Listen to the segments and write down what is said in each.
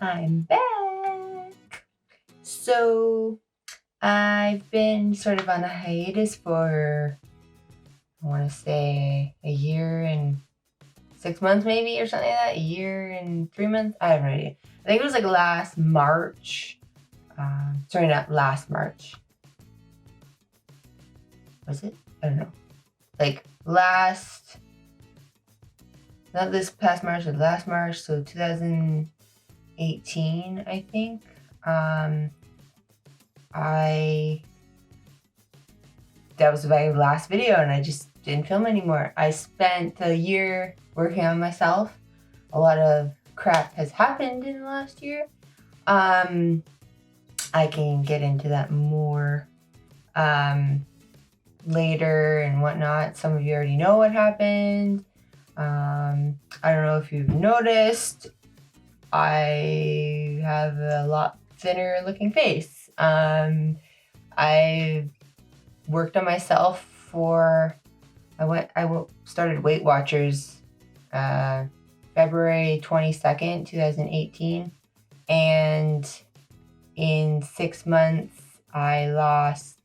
I'm back. So I've been sort of on a hiatus for, I want to say, a year and 6 months maybe, or something like that. A year and 3 months. I have no idea. I think it was like last March. Sorry, not last March. Was it? I don't know. Like not this past March, but last March. So 2018, I think. That was my last video and I just didn't film anymore. I spent a year working on myself. A lot of crap has happened in the last year. I can get into that more later and whatnot. Some of you already know what happened. I don't know if you've noticed, I have a lot thinner looking face. I worked on myself I started Weight Watchers February 22nd, 2018, and in 6 months I lost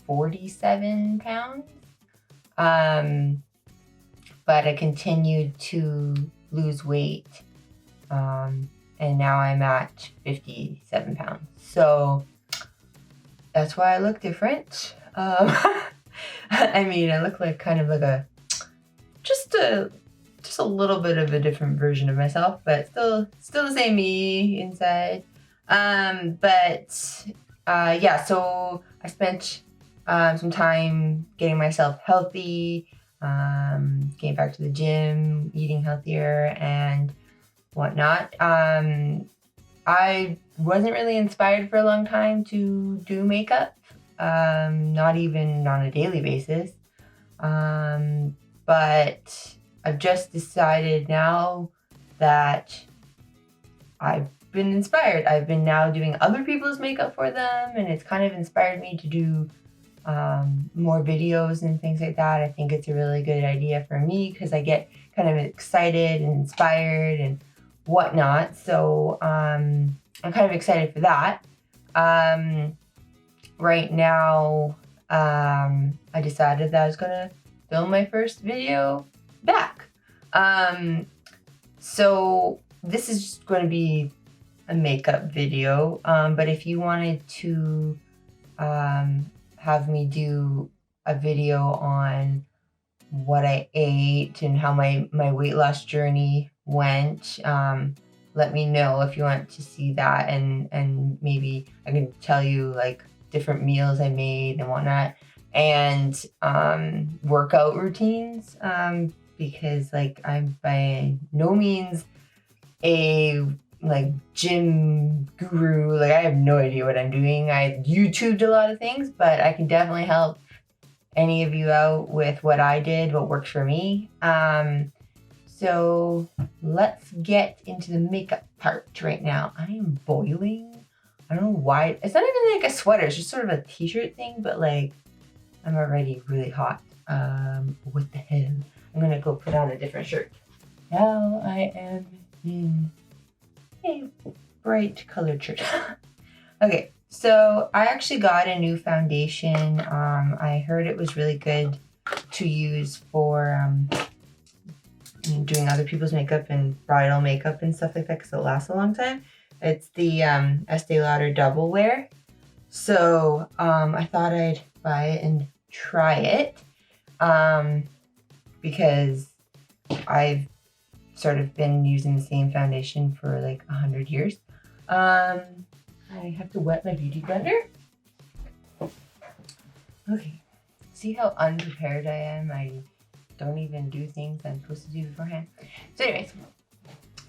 47 pounds. But I continued to lose weight, and now I'm at 57 pounds. So that's why I look different. I mean, I look like kind of like just a little bit of a different version of myself, but still the same me inside. Yeah, so I spent some time getting myself healthy, getting back to the gym, eating healthier and whatnot. I wasn't really inspired for a long time to do makeup, not even on a daily basis. But I've just decided now that I've been inspired. I've been now doing other people's makeup for them, and it's kind of inspired me to do more videos and things like that. I think it's a really good idea for me because I get kind of excited and inspired and whatnot. So I'm kind of excited for that. Right now, I decided that I was gonna film my first video back. So this is just going to be a makeup video, but if you wanted to have me do a video on what I ate and how my weight loss journey went, let me know if you want to see that, and maybe I can tell you like different meals I made and whatnot, and workout routines, because like I'm by no means a like gym guru. Like I have no idea what I'm doing. I YouTubed a lot of things, but I can definitely help any of you out with what I did, what works for me. So let's get into the makeup part right now. I am boiling. I don't know why. It's not even like a sweater. It's just sort of a t-shirt thing, but like I'm already really hot. What the hell? I'm gonna go put on a different shirt. Now I am in a bright colored shirt. Okay, so I actually got a new foundation. I heard it was really good to use for doing other people's makeup and bridal makeup and stuff like that because it lasts a long time. It's the Estee Lauder Doublewear. So I thought I'd buy it and try it, because I've sort of been using the same foundation for like 100 years. I have to wet my beauty blender. Okay, see how unprepared I am? I don't even do things I'm supposed to do beforehand. So anyways,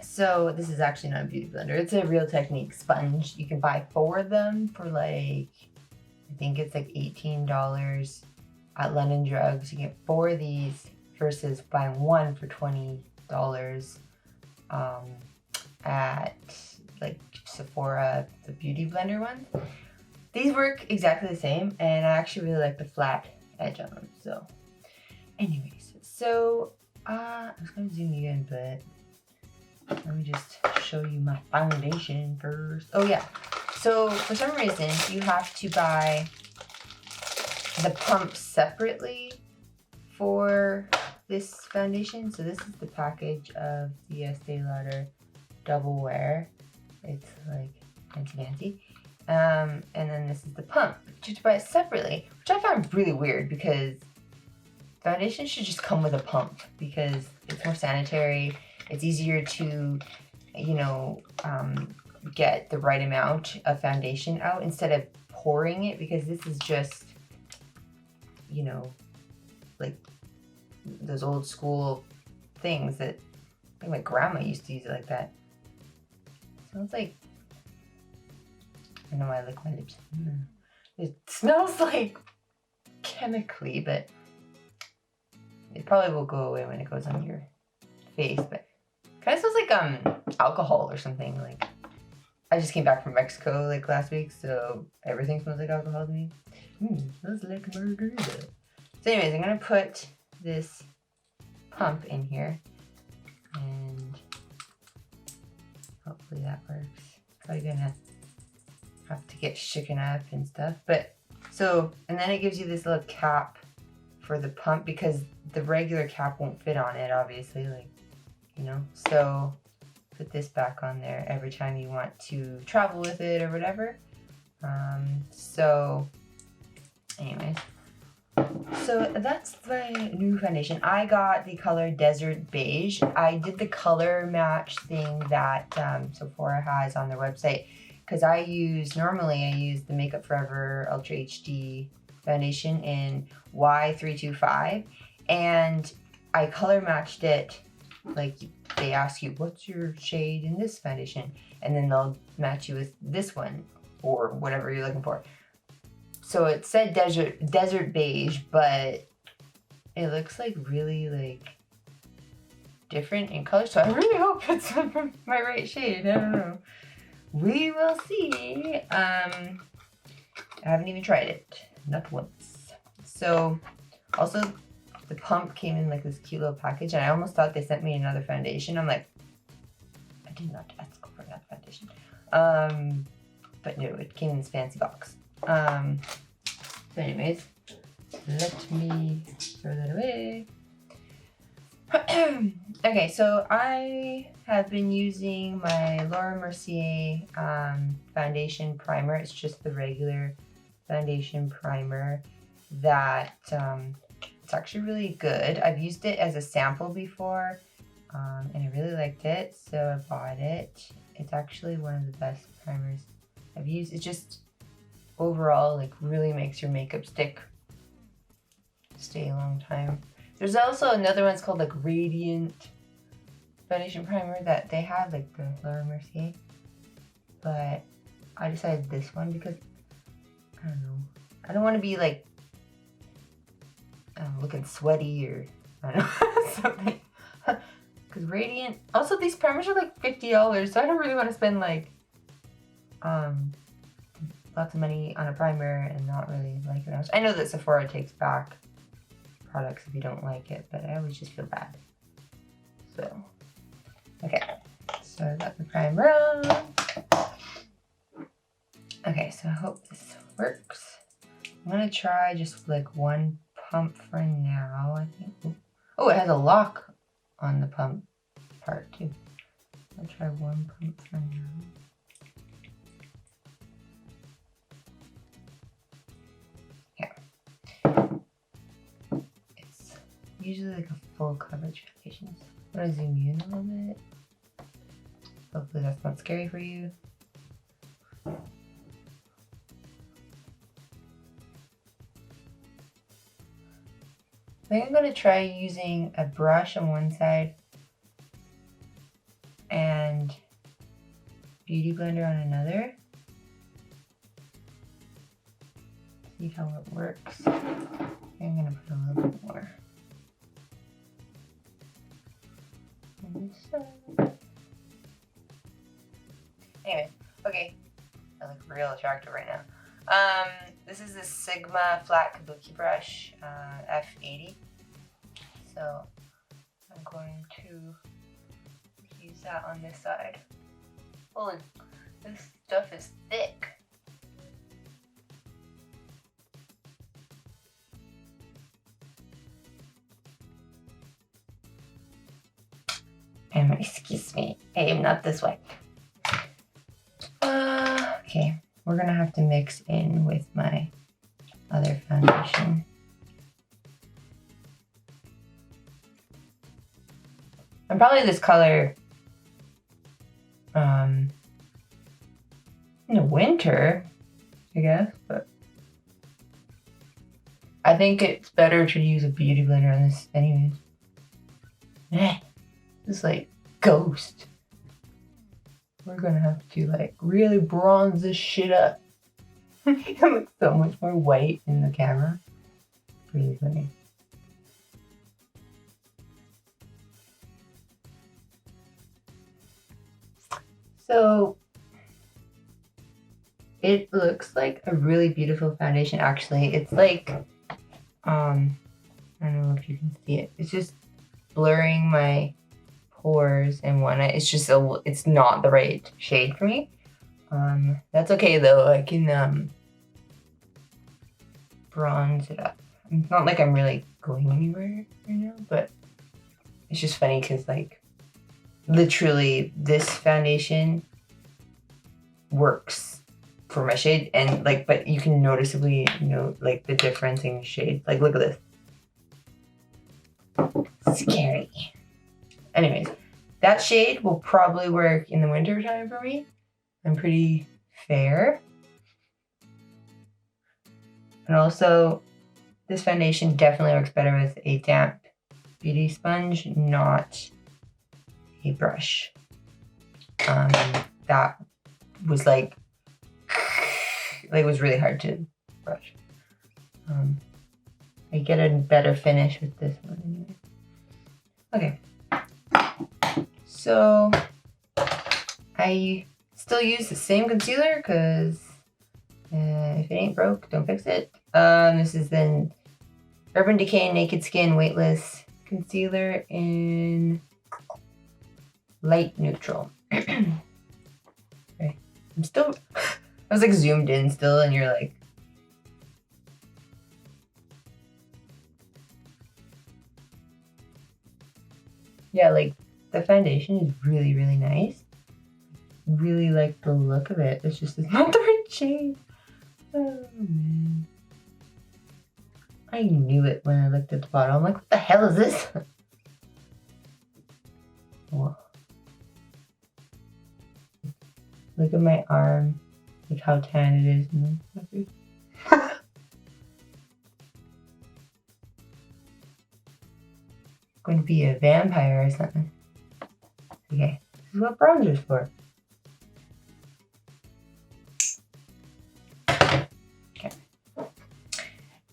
so this is actually not a beauty blender. It's a Real Technique sponge. You can buy 4 of them for like, I think it's like $18 at London Drugs. You get 4 of these versus buying 1 for $20 at like Sephora, the beauty blender ones. These work exactly the same, and I actually really like the flat edge on them. So anyways, so I was gonna zoom you in, but Let me just show you my foundation first. Oh yeah, so for some reason you have to buy the pump separately for this foundation. So this is the package of the Estee Lauder Double Wear. It's like fancy. And then this is the pump. You have to buy it separately, which I found really weird because foundation should just come with a pump because it's more sanitary. It's easier to, you know, get the right amount of foundation out instead of pouring it, because this is just, you know, like those old school things that I think my grandma used to use it like that. Smells like, I know I lick my lips. It smells like chemically, but it probably will go away when it goes on your face. But kind of smells like alcohol or something. Like, I just came back from Mexico like last week, so everything smells like alcohol to me. Smells like a margarita. So anyways, I'm gonna put this pump in here, and hopefully that works. Probably gonna have to get shaken up and stuff, but so, and then it gives you this little cap for the pump because the regular cap won't fit on it, obviously, like, you know, so put this back on there every time you want to travel with it or whatever. So anyways, so that's my new foundation. I got the color Desert Beige. I did the color match thing that Sephora has on their website, because normally I use the Makeup Forever Ultra HD foundation in Y325, and I color matched it. Like, they ask you, what's your shade in this foundation? And then they'll match you with this one or whatever you're looking for. So it said desert beige, but it looks like really like different in color. So I really hope it's my right shade. I don't know. We will see. I haven't even tried it, not once. So also the pump came in like this cute little package, and I almost thought they sent me another foundation. I'm like, I did not ask for another foundation. But no, it came in this fancy box. So anyways, let me throw that away. Okay, so I have been using my Laura Mercier foundation primer. It's just the regular foundation primer that it's actually really good. I've used it as a sample before, and I really liked it, so I bought it. It's actually one of the best primers I've used. It just overall like really makes your makeup stay a long time. There's also another one, it's called like Radiant foundation primer that they have, like the Laura Mercier, but I decided this one because I don't know, I don't want to be like looking sweaty or I don't know something, because Radiant, also these primers are like $50, so I don't really want to spend like lots of money on a primer and not really like it. I know that Sephora takes back products if you don't like it, but I always just feel bad. So, okay, so I got the primer on. Okay, so I hope this works. I'm gonna try just like one pump for now, I think. Oh, it has a lock on the pump part too. I'll try one pump for now. Usually like a full coverage foundation. I'm gonna zoom in a little bit. Hopefully that's not scary for you. I think I'm gonna try using a brush on one side and Beauty Blender on another. See how it works. I'm gonna put a little bit more. Anyway, okay, I look real attractive right now. This is the Sigma flat kabuki brush, F80. So I'm going to use that on this side. Oh, this stuff is thick. And excuse me, hey, not this way. Okay, we're gonna have to mix in with my other foundation. And probably this color in the winter, I guess, but I think it's better to use a beauty blender on this anyways. This is like ghost. We're gonna have to like really bronze this shit up. It looks so much more white in the camera. Pretty funny. So it looks like a really beautiful foundation actually. It's like I don't know if you can see it. It's just blurring my pores and one eye. It's just it's not the right shade for me. That's okay though. I can bronze it up. It's not like I'm really going anywhere right now, but it's just funny because like literally this foundation works for my shade, and like, but you can noticeably like the difference in shade. Like look at this. Scary. Anyways, that shade will probably work in the winter time for me. I'm pretty fair. And also, this foundation definitely works better with a damp beauty sponge, not a brush. That was like it was really hard to brush. I get a better finish with this one anyway. Okay. So I still use the same concealer because if it ain't broke, don't fix it. This is the Urban Decay Naked Skin Weightless Concealer in light neutral. Okay. I'm still, I was like zoomed in still, and you're like, yeah, like the foundation is really, really nice. Really like the look of it. It's just not the right shade. Oh man. I knew it when I looked at the bottle. I'm like, what the hell is this? Whoa. Look at my arm. Like how tan it is. Going to be a vampire or something. Okay, this is what bronzer's for. Okay.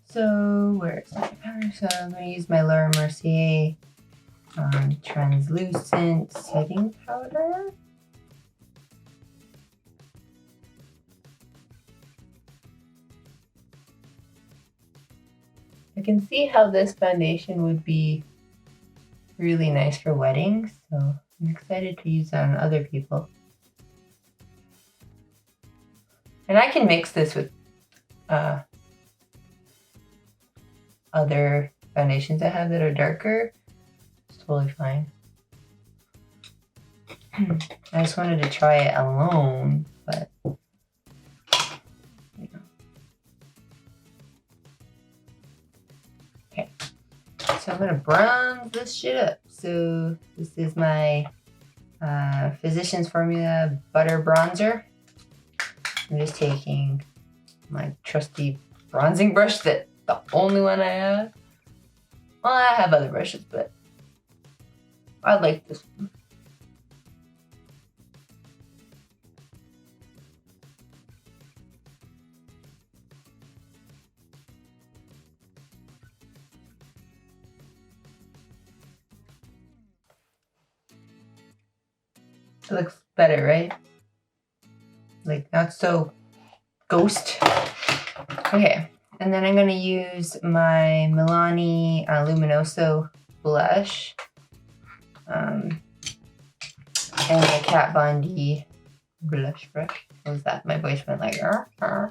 So where's my powder? So I'm going to use my Laura Mercier translucent setting powder. I can see how this foundation would be really nice for weddings, so I'm excited to use that on other people. And I can mix this with other foundations I have that are darker. It's totally fine. I just wanted to try it alone, but okay. So I'm gonna bronze this shit up. So this is my Physicians Formula Butter Bronzer. I'm just taking my trusty bronzing brush, that the only one I have. Well, I have other brushes, but I like this one. It looks better, right? Like, not so ghost. Okay, and then I'm gonna use my Milani Luminoso blush. And the Kat Von D blush brush. What was that? My voice went like, Am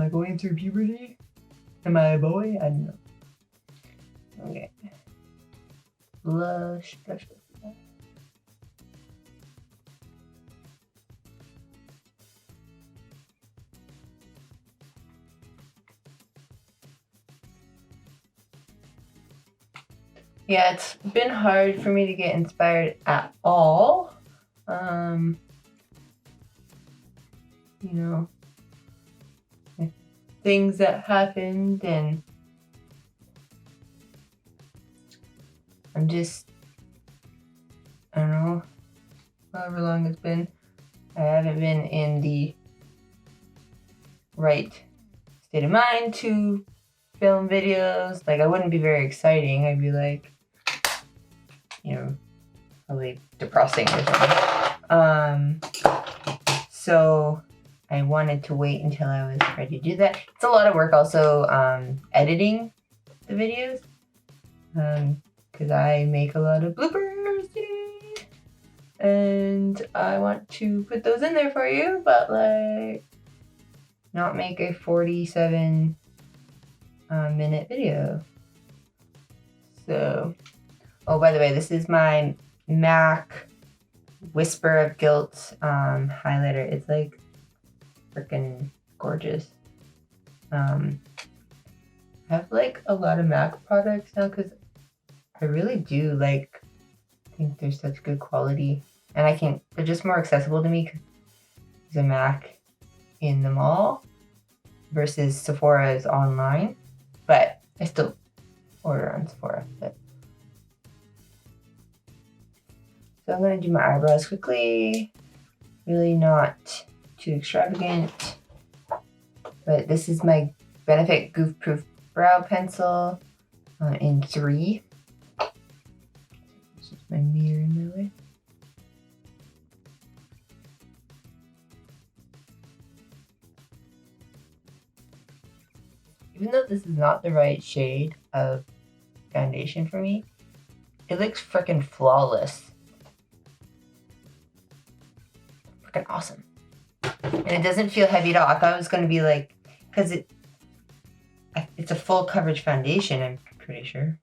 I going through puberty? Am I a boy? I don't know. Okay. Blush brush. Yeah, it's been hard for me to get inspired at all. You know, things that happened, and I'm just, I don't know, however long it's been, I haven't been in the right state of mind to film videos. Like, I wouldn't be very exciting. I'd be like, you know, probably depressing or something. So I wanted to wait until I was ready to do that. It's a lot of work also editing the videos, because I make a lot of bloopers today, and I want to put those in there for you, but like not make a 47 minute video. So, oh, by the way, this is my MAC Whisper of Gilt highlighter. It's like freaking gorgeous. I have like a lot of MAC products now because I really do like, think they're such good quality, and they're just more accessible to me because there's a MAC in the mall versus Sephora's online, but I still order on Sephora. So I'm going to do my eyebrows quickly, really not too extravagant, but this is my Benefit Goof Proof Brow Pencil in 3. This is my mirror in my way. Even though this is not the right shade of foundation for me, it looks freaking flawless. Freaking awesome. And it doesn't feel heavy at all. I thought it was going to be like, because it's a full coverage foundation, I'm pretty sure.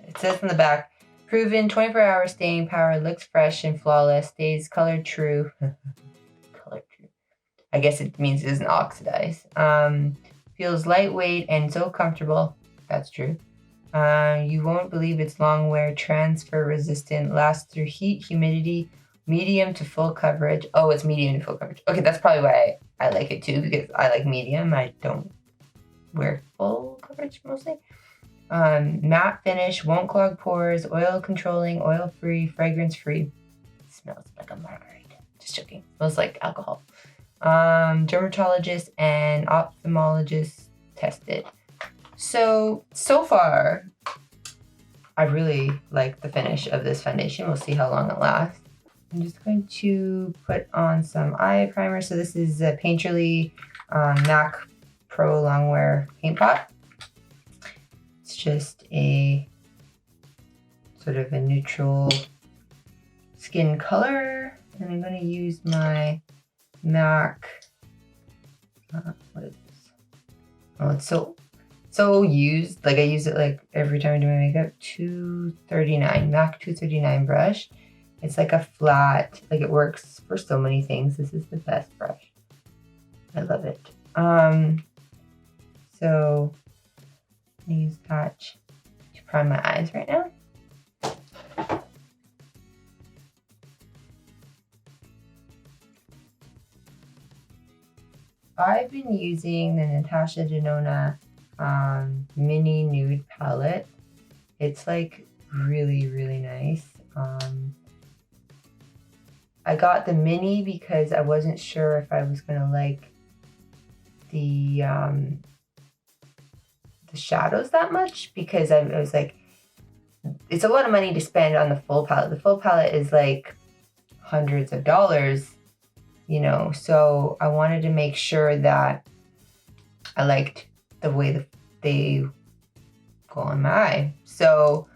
It says in the back, proven 24-hour staying power, looks fresh and flawless, stays color true. Color true. I guess it means it doesn't oxidize. Feels lightweight and so comfortable. That's true. You won't believe it's long wear, transfer resistant, lasts through heat, humidity, medium to full coverage. Oh, it's medium to full coverage. Okay, that's probably why I like it too, because I like medium. I don't wear full coverage mostly. Matte finish, won't clog pores, oil controlling, oil free, fragrance free. Smells like a margarita. Just joking. Smells like alcohol. Dermatologist and ophthalmologist tested. So far, I really like the finish of this foundation. We'll see how long it lasts. I'm just going to put on some eye primer. So this is a Painterly MAC Pro Longwear Paint Pot. It's just a sort of a neutral skin color. And I'm going to use my MAC, what is this? Oh, it's so used. Like I use it like every time I do my makeup. 239, MAC 239 brush. It's like a flat, like it works for so many things. This is the best brush. I love it. So I use that to prime my eyes right now. I've been using the Natasha Denona mini nude palette. It's like really, really nice. I got the mini because I wasn't sure if I was gonna like the shadows that much, because I was like, it's a lot of money to spend on the full palette. The full palette is like hundreds of dollars, you know, so I wanted to make sure that I liked the way that they go on my eye. So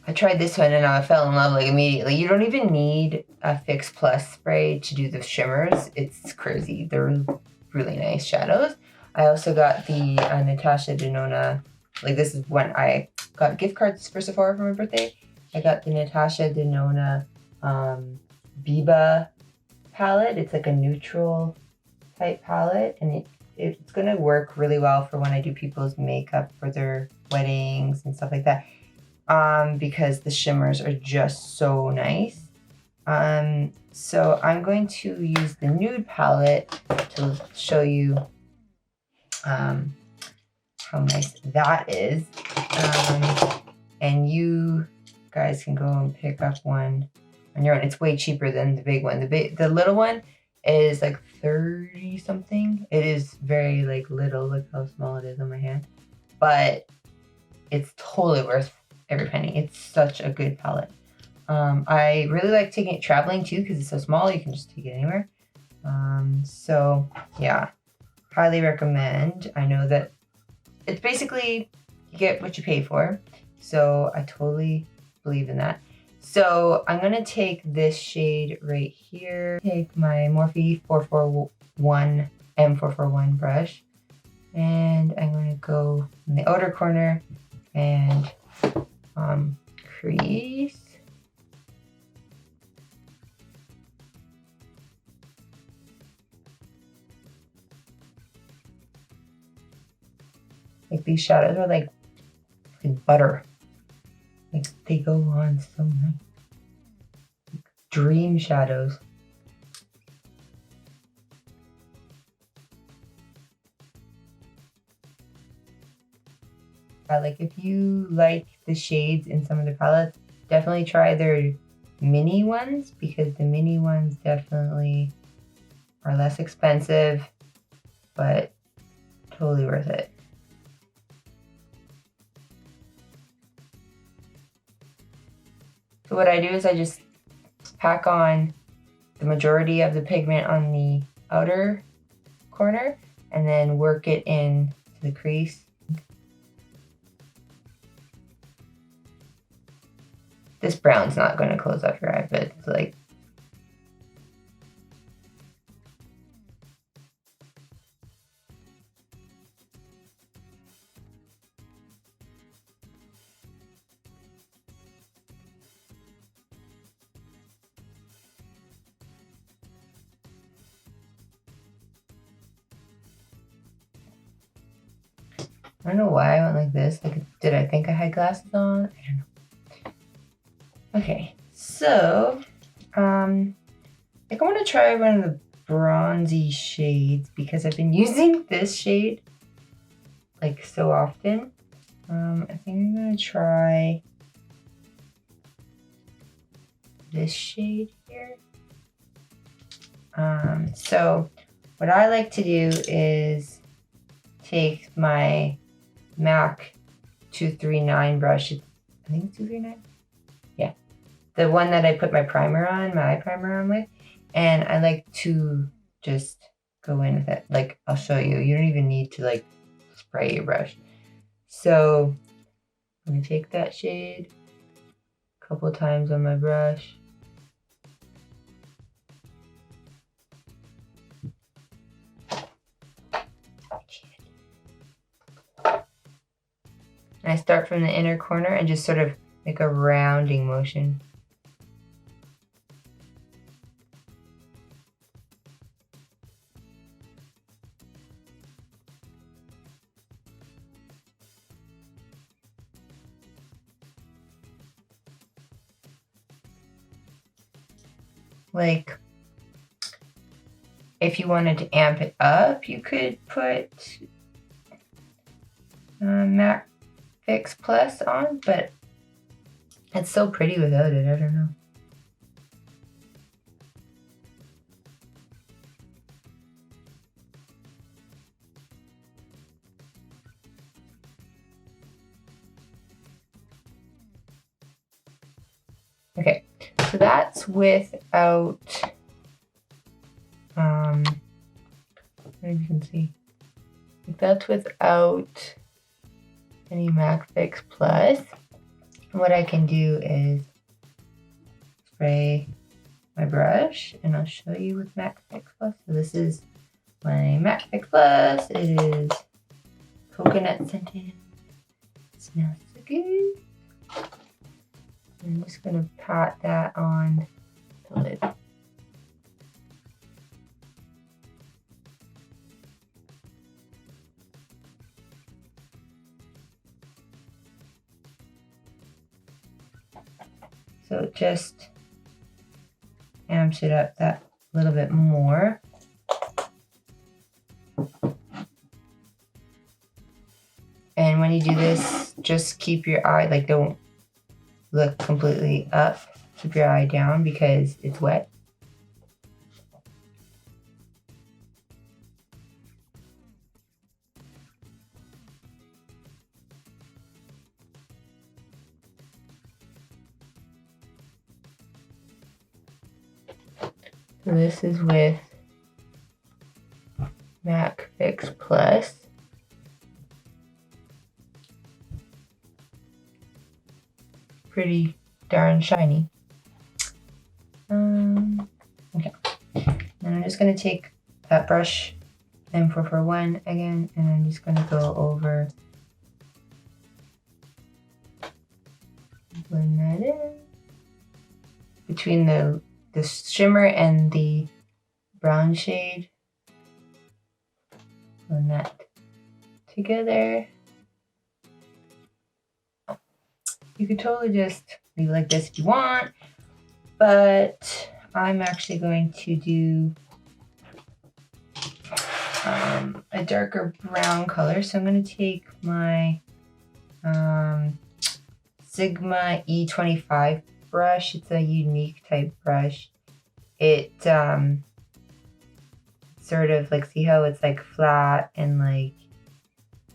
I I tried this one and I fell in love like immediately. You don't even need a Fix Plus spray to do the shimmers. It's crazy. They're really nice shadows. I also got the Natasha Denona, like this is when I got gift cards for Sephora for my birthday. I got the Natasha Denona Biba palette. It's like a neutral type palette, and it's gonna work really well for when I do people's makeup for their weddings and stuff like that. Because the shimmers are just so nice. So I'm going to use the nude palette to show you how nice that is. And you guys can go and pick up one on your own. It's way cheaper than the big one. The little one is like 30 something. It is very like little. Look how small it is on my hand. But it's totally worth every penny. It's such a good palette. I really like taking it traveling too because it's so small. You can just take it anywhere. So yeah, highly recommend. I know that it's basically you get what you pay for. So I totally believe in that. So I'm going to take this shade right here. Take my Morphe 441 M441 brush. And I'm going to go in the outer corner and crease. Like these shadows are like butter. Like they go on so nice. Like dream shadows. Like if you like the shades in some of the palettes, definitely try their mini ones because the mini ones definitely are less expensive, but totally worth it. So what I do is I just pack on the majority of the pigment on the outer corner and then work it in to the crease. This brown's not going to close off your eye, but it's like I don't know why I went like this. Like, did I think I had glasses on? I don't know. Okay, so I think I want to try one of the bronzy shades because I've been using this shade like so often. I think I'm gonna try this shade here. So what I like to do is take my MAC 239 brush. I think it's 239. Yeah, the one that I put my primer on, my eye primer on with, and I like to just go in with it. Like I'll show you. You don't even need to like spray your brush. So I'm gonna take that shade a couple times on my brush. And I start from the inner corner and just sort of make a rounding motion. Like, if you wanted to amp it up, you could put MAC Fix Plus on, but it's so pretty without it. I don't know. Okay, so that's without, I don't know if you can see, that's without any MAC Fix Plus. what I can do is spray my brush, and I'll show you with MAC Fix Plus. So this is my MAC Fix Plus. It is coconut scented. It smells so good. I'm just gonna pat that on the lid. So it just amps it up that little bit more. And when you do this, just keep your eye, like, don't look completely up. Keep your eye down because it's wet. So this is with MAC Fix Plus. Pretty darn shiny. Okay. And I'm just gonna take that brush M441 again, and I'm just gonna go over, blend that in between the shimmer and the brown shade. Blend that together. You could totally just leave it like this if you want, but I'm actually going to do a darker brown color. So I'm going to take my Sigma E25 brush. It's a unique type brush. It sort of like, see how it's like flat and like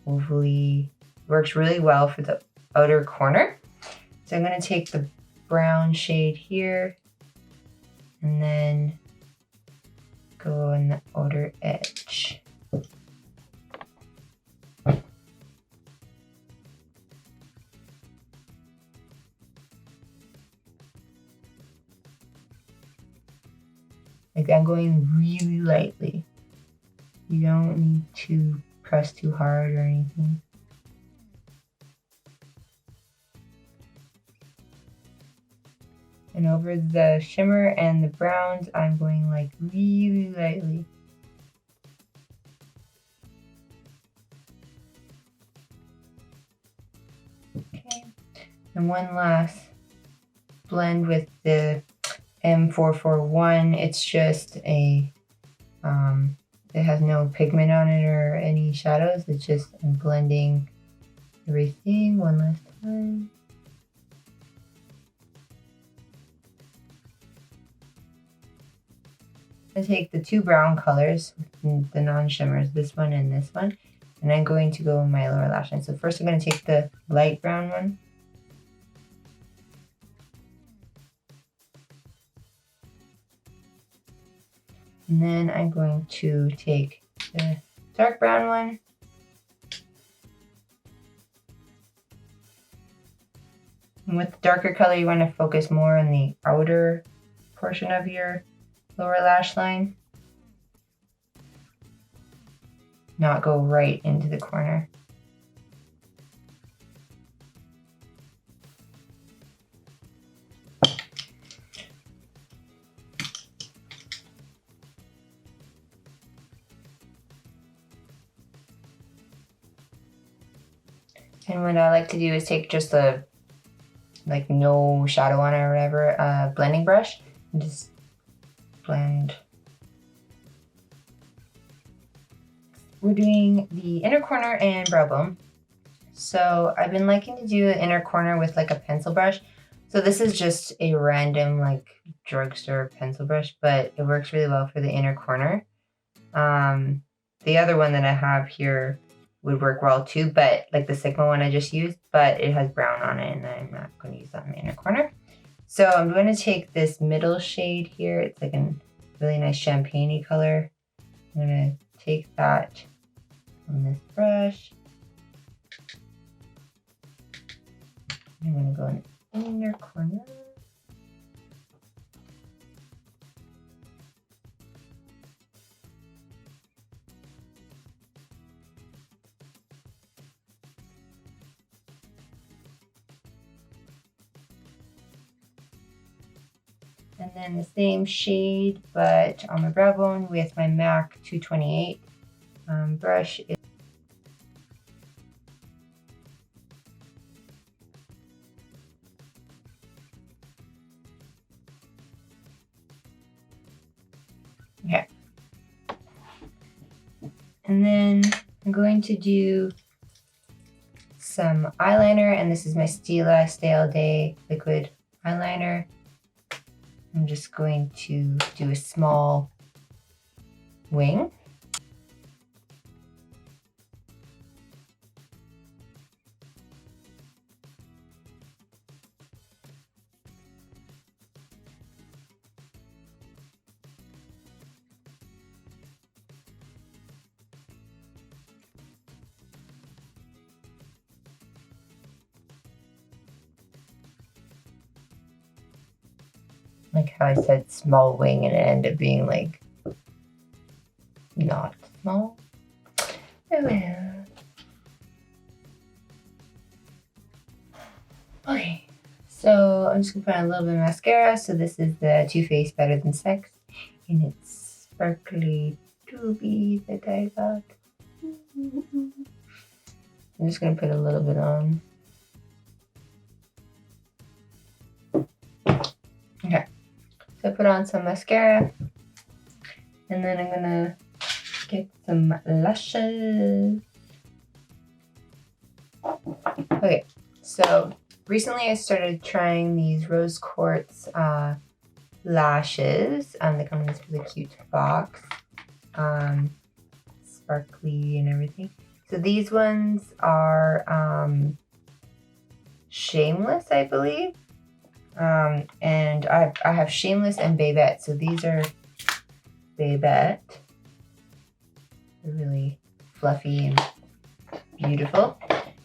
ovally, works really well for the outer corner. So I'm going to take the brown shade here and then go on the outer edge. Like, I'm going really lightly. You don't need to press too hard or anything. And over the shimmer and the browns, I'm going like really lightly. Okay. And one last blend with the M441. It's just a, it has no pigment on it or any shadows. It's just, I'm blending everything one last time. I take the two brown colors, the non-shimmers, this one and this one, and I'm going to go in my lower lash line. So first I'm going to take the light brown one. And then I'm going to take the dark brown one. And with the darker color, you want to focus more on the outer portion of your lower lash line, not go right into the corner. And what I like to do is take just a, like, no shadow on it or whatever, blending brush, and just blend. We're doing the inner corner and brow bone. So I've been liking to do the inner corner with like a pencil brush. So this is just a random like drugstore pencil brush, but it works really well for the inner corner. The other one that I have here would work well too, but like the Sigma one I just used, but it has brown on it and I'm not going to use that in the inner corner. So I'm going to take this middle shade here. It's like a really nice champagne-y color. I'm going to take that on this brush. I'm going to go in the inner corner. And then the same shade, but on my brow bone with my MAC 228 brush. Okay. And then I'm going to do some eyeliner, and this is my Stila Stay All Day liquid eyeliner. I'm just going to do a small wing. Like how I said small wing and it ended up being like not small. Oh well. Okay, so I'm just gonna put on a little bit of mascara. So this is the Too Faced Better Than Sex in its sparkly doobie that I got. I'm just gonna put a little bit on. Okay. So I put on some mascara, and then I'm gonna get some lashes. Okay, so recently I started trying these rose quartz lashes. They come in this really cute box, sparkly and everything. So these ones are Shameless, I believe. And I have Shameless and Babette. So these are Babette. They're really fluffy and beautiful.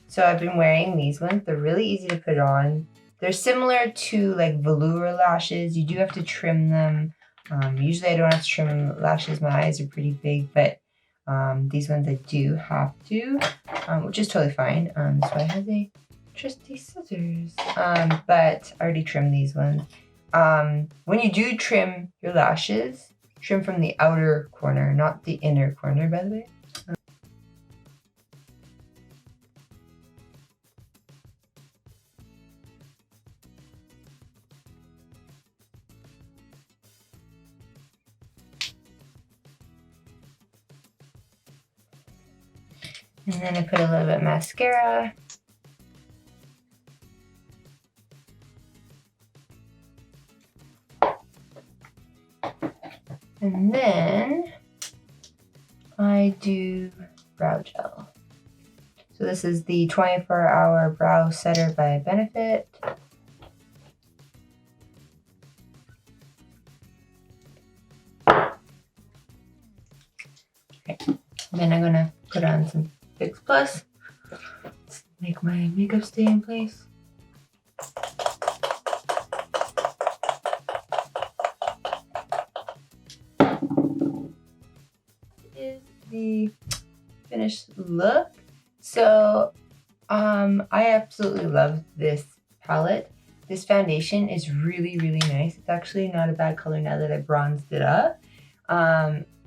So I've been wearing these ones. They're really easy to put on. They're similar to like velour lashes. You do have to trim them. Usually I don't have to trim lashes. My eyes are pretty big, but these ones I do have to, which is totally fine. So I have the trusty scissors, but I already trimmed these ones. When you do trim your lashes, trim from the outer corner, not the inner corner, by the way. And then I put a little bit of mascara. And then I do brow gel. So this is the 24-hour brow setter by Benefit. Okay. Then I'm gonna put on some Fix Plus. Let's make my makeup stay in place. Is the finished look. So I absolutely love this palette. This foundation is really, really nice. It's actually not a bad color now that I bronzed it up.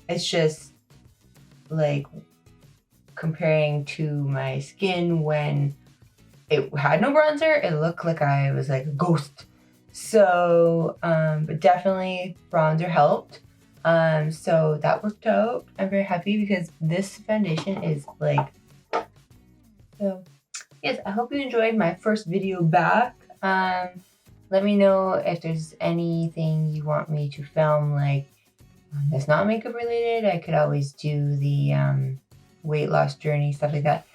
It's just like comparing to my skin when it had no bronzer, it looked like I was like a ghost. So, but definitely bronzer helped. So that worked out. I'm very happy because this foundation is like, so yes, I hope you enjoyed my first video back. Let me know if there's anything you want me to film, like that's not makeup related. I could always do the weight loss journey, stuff like that.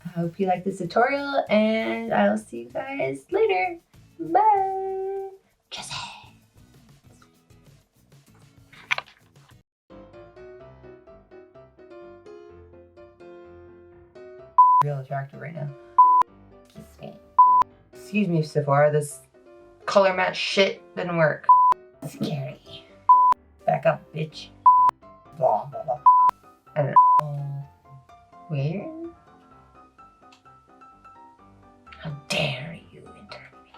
I hope you like this tutorial, and I'll see you guys later. Bye. Kisses. Real attractive right now. Kiss me. Excuse me, Sephora, this color match shit didn't work. Scary. Back up, bitch. Blah, blah, blah. I don't know. Where? How dare you interrupt me?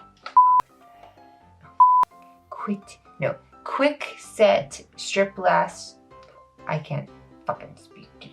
Quick set strip last. I can't fucking speak to